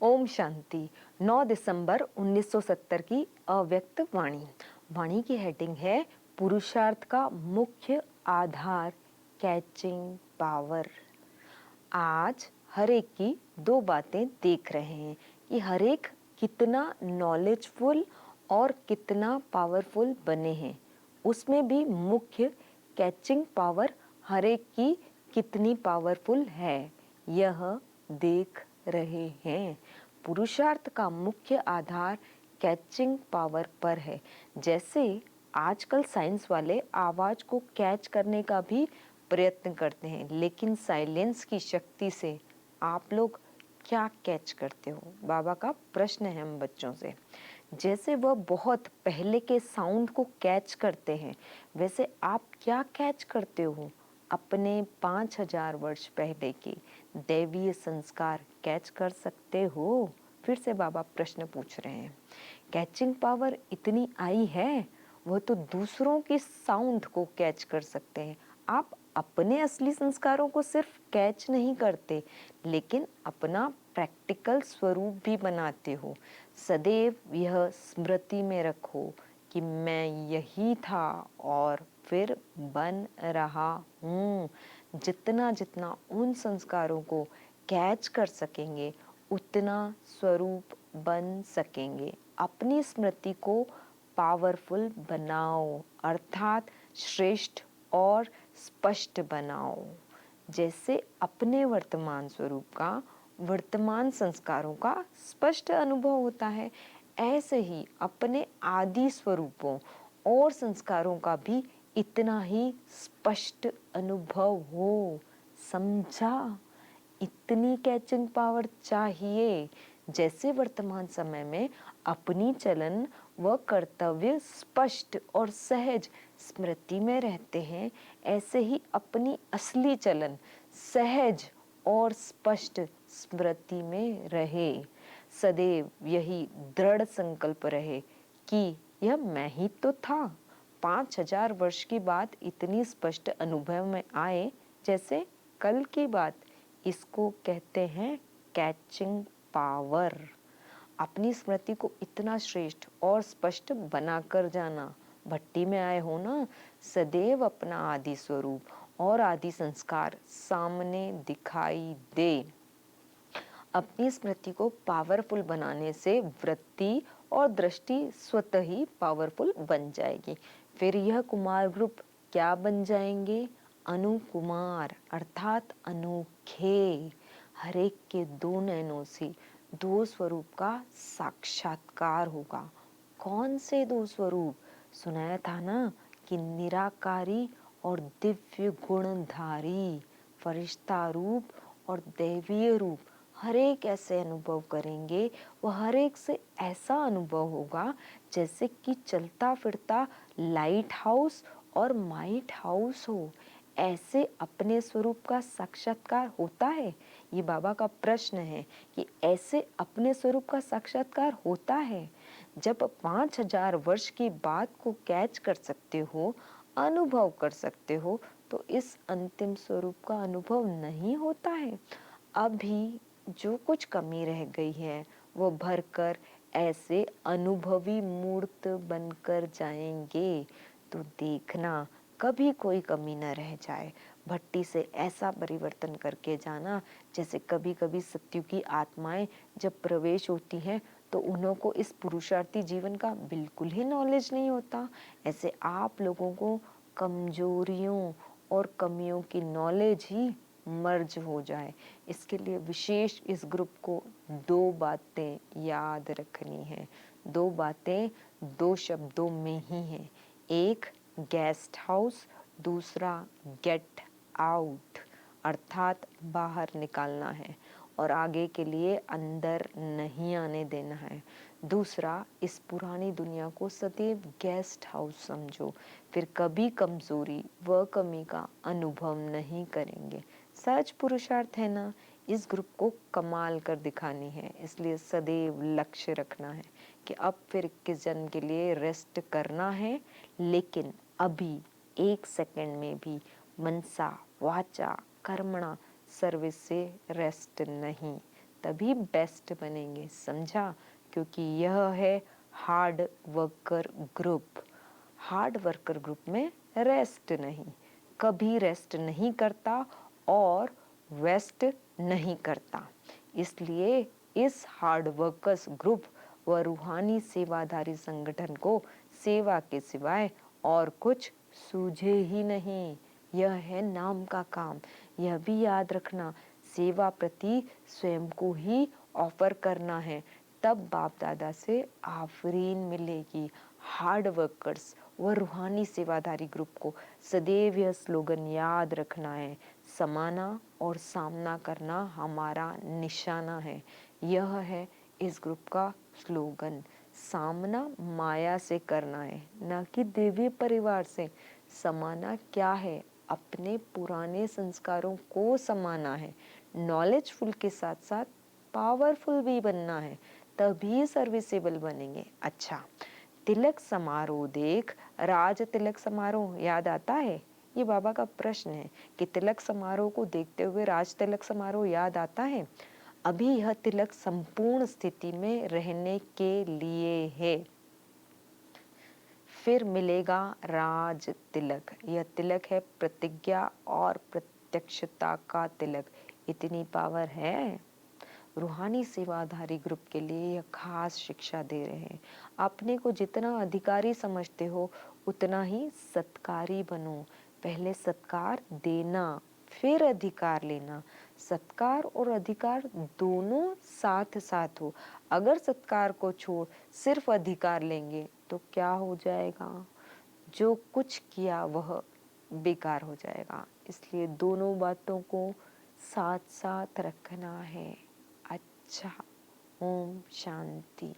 ओम शांति। 9 दिसंबर 1970 की अव्यक्त वाणी। वाणी की हेडिंग है पुरुषार्थ का मुख्य आधार, कैचिंग पावर। आज हर एक की दो बातें देख रहे हैं कि हर एक कितना नॉलेजफुल और कितना पावरफुल बने हैं। उसमें भी मुख्य कैचिंग पावर हर एक की कितनी पावरफुल है, यह देख रहे हैं। पुरुषार्थ का मुख्य आधार कैचिंग पावर पर है। जैसे आजकल साइंस वाले आवाज को कैच करने का भी प्रयत्न करते हैं, लेकिन साइलेंस की शक्ति से आप लोग क्या कैच करते हो? बाबा का प्रश्न है हम बच्चों से। जैसे वह बहुत पहले के साउंड को कैच करते हैं, वैसे आप क्या कैच करते हो? अपने 5000 वर्ष पहले के दैवीय संस्कार कैच कर सकते हो? फिर से बाबा प्रश्न पूछ रहे हैं। कैचिंग पावर इतनी आई है, वह तो दूसरों की साउंड को कैच कर सकते हैं। आप अपने असली संस्कारों को सिर्फ कैच नहीं करते, लेकिन अपना प्रैक्टिकल स्वरूप भी बनाते हो। सदैव यह स्मृति में रखो कि मैं यही था और फिर बन रहा हूँ। जितना जितना उन संस्कारों को कैच कर सकेंगे, उतना स्वरूप बन सकेंगे। अपनी स्मृति को पावरफुल बनाओ, अर्थात श्रेष्ठ और स्पष्ट बनाओ। जैसे अपने वर्तमान स्वरूप का, वर्तमान संस्कारों का स्पष्ट अनुभव होता है, ऐसे ही अपने आदि स्वरूपों और संस्कारों का भी इतना ही स्पष्ट अनुभव हो। समझा? इतनी कैचिंग पावर चाहिए। जैसे वर्तमान समय में अपनी चलन व कर्तव्य स्पष्ट और सहज स्मृति में रहते हैं, ऐसे ही अपनी असली चलन सहज और स्पष्ट स्मृति में रहे। सदैव यही दृढ़ संकल्प रहे कि यह मैं ही तो था। 5000 वर्ष की बात इतनी स्पष्ट अनुभव में आए जैसे कल की बात। इसको कहते हैं कैचिंग पावर। अपनी स्मृति को इतना श्रेष्ठ और स्पष्ट बनाकर जाना। भट्टी में आए हो ना, सदैव अपना आदि स्वरूप और आदि संस्कार सामने दिखाई दे। अपनी स्मृति को पावरफुल बनाने से वृत्ति और दृष्टि स्वतः ही पावरफुल बन जाएगी। फिर यह कुमार ग्रुप क्या बन जाएंगे? अनुकुमार, अर्थात अनोखे। हर एक के दो नैनों से दो स्वरूप का साक्षात्कार होगा। कौन से दो स्वरूप? सुनाया था ना कि निराकारी और दिव्य गुणधारी, फरिश्ता रूप और दैवीय रूप। हर एक ऐसे अनुभव करेंगे, वह हर एक से ऐसा अनुभव होगा जैसे कि चलता फिरता लाइट हाउस और माइट हाउस हो। ऐसे अपने स्वरूप का साक्षात्कार होता है? ये बाबा का प्रश्न है कि ऐसे अपने स्वरूप का साक्षात्कार होता है? जब 5000 वर्ष की बात को कैच कर सकते हो, अनुभव कर सकते हो, तो इस अंतिम स्वरूप का अनुभव नहीं होता है? अभी जो कुछ कमी रह गई है वो भरकर ऐसे अनुभवी मूर्त बनकर जाएंगे। तो देखना कभी कोई कमी न रह जाए। भट्टी से ऐसा परिवर्तन करके जाना जैसे कभी कभी सत्युग की आत्माएं जब प्रवेश होती हैं तो उन्हों को इस पुरुषार्थी जीवन का बिल्कुल ही नॉलेज नहीं होता। ऐसे आप लोगों को कमजोरियों और कमियों की नॉलेज ही मर्ज हो जाए। इसके लिए विशेष इस ग्रुप को दो बातें याद रखनी है। दो बातें दो शब्दों में ही हैं। एक गेस्ट हाउस, दूसरा गेट आउट, अर्थात बाहर निकालना है और आगे के लिए अंदर नहीं आने देना है। दूसरा, इस पुरानी दुनिया को सदैव गेस्ट हाउस समझो, फिर कभी कमजोरी व कमी का अनुभव नहीं करेंगे। सच पुरुषार्थ है ना, इस ग्रुप को कमाल कर दिखानी है। इसलिए सदैव लक्ष्य रखना है कि अब फिर 21 जन्म के लिए रेस्ट करना है, लेकिन अभी 1 सेकंड में भी मनसा वाचा कर्मणा सर्विस से रेस्ट नहीं। तभी बेस्ट बनेंगे, समझा? क्योंकि यह है hard worker group. Hard worker group में रेस्ट नहीं, कभी रेस्ट नहीं करता और वेस्ट नहीं करता। इसलिए इस हार्ड वर्कर्स ग्रुप व रूहानी सेवाधारी संगठन को सेवा के सिवाय और कुछ सूझे ही नहीं। यह है नाम का काम। यह भी याद रखना, सेवा प्रति स्वयं को ही ऑफर करना है, तब बाप दादा से आफरीन मिलेगी। हार्ड वर्कर्स व रूहानी सेवाधारी ग्रुप को सदैव यह स्लोगन याद रखना है, समाना और सामना करना हमारा निशाना है। यह है इस ग्रुप का स्लोगन। सामना माया से करना है, न कि दिव्य परिवार से। समाना क्या है? अपने पुराने संस्कारों को समाना है। नॉलेजफुल के साथ साथ पावरफुल भी बनना है, तभी सर्विसेबल बनेंगे। अच्छा, तिलक समारोह देख राज तिलक समारोह याद आता है? ये बाबा का प्रश्न है कि तिलक समारोह को देखते हुए राज तिलक समारोह याद आता है? अभी यह तिलक संपूर्ण स्थिति में रहने के लिए है, फिर मिलेगा राज तिलक। यह तिलक है प्रतिज्ञा और प्रत्यक्षता का तिलक। इतनी पावर है। रूहानी सेवाधारी ग्रुप के लिए यह खास शिक्षा दे रहे हैं। अपने को जितना अधिकारी समझते हो उतना ही सत्कारी बनो। पहले सत्कार देना, फिर अधिकार लेना। सत्कार और अधिकार दोनों साथ साथ हो। अगर सत्कार को छोड़ सिर्फ अधिकार लेंगे तो क्या हो जाएगा? जो कुछ किया वह बेकार हो जाएगा। इसलिए दोनों बातों को साथ साथ रखना है। अच्छा, ओम शांति।